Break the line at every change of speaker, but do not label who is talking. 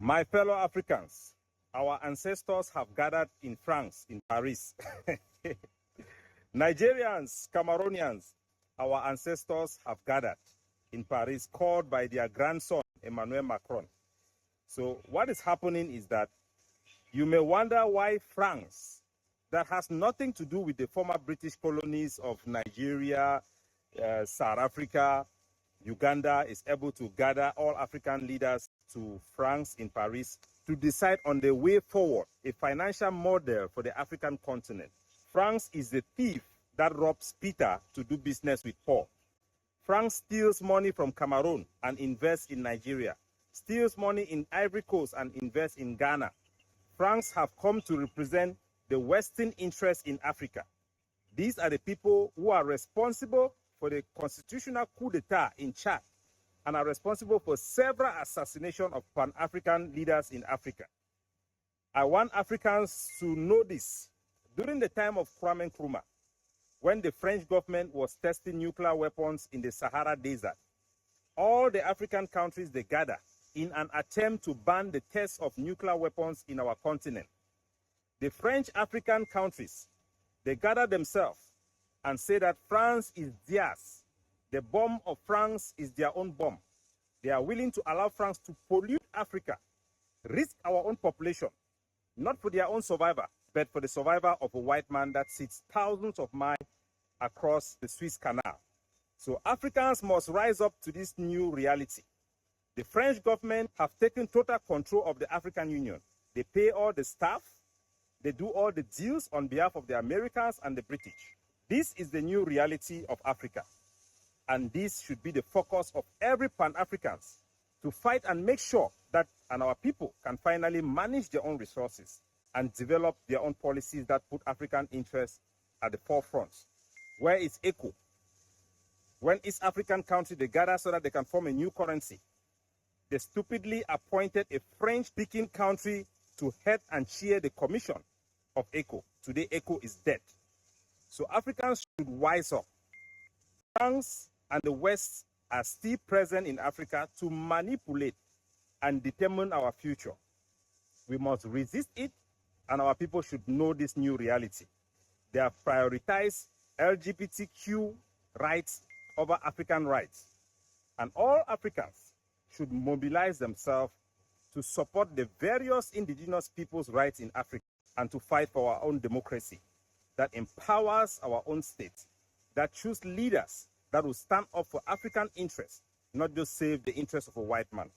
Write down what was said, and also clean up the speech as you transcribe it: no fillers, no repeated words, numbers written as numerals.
My fellow Africans, our ancestors have gathered in France, in Paris. Nigerians, Cameroonians, our ancestors have gathered in Paris, called by their grandson, Emmanuel Macron. So what is happening is that you may wonder why France, that has nothing to do with the former British colonies of Nigeria, South Africa, Uganda, is able to gather all African leaders to France in Paris to decide on the way forward, a financial model for the African continent. France is the thief that robs Peter to do business with Paul. France steals money from Cameroon and invests in Nigeria, steals money in Ivory Coast and invests in Ghana. France have come to represent the Western interest in Africa. These are the people who are responsible for the constitutional coup d'etat in Chad and are responsible for several assassinations of Pan-African leaders in Africa. I want Africans to know this. During the time of Kwame Nkrumah, when the French government was testing nuclear weapons in the Sahara Desert, all the African countries, they gather in an attempt to ban the test of nuclear weapons in our continent. The French African countries, they gather themselves and say that France is theirs. The bomb of France is their own bomb. They are willing to allow France to pollute Africa, risk our own population, not for their own survival, but for the survival of a white man that sits thousands of miles across the Suez Canal. So Africans must rise up to this new reality. The French government have taken total control of the African Union. They pay all the staff, they do all the deals on behalf of the Americans and the British. This is the new reality of Africa. And this should be the focus of every Pan-Africans to fight and make sure that our people can finally manage their own resources and develop their own policies that put African interests at the forefront. Where is ECO? When East African countries, they gather so that they can form a new currency. They stupidly appointed a French-speaking country to head and chair the commission of ECO. Today, ECO is dead. So Africans should wise up. France and the West are still present in Africa to manipulate and determine our future. We must resist it, and our people should know this new reality. They have prioritized LGBTQ rights over African rights. And all Africans should mobilize themselves to support the various indigenous people's rights in Africa and to fight for our own democracy that empowers our own state, that choose leaders that will stand up for African interests, not just save the interests of a white man.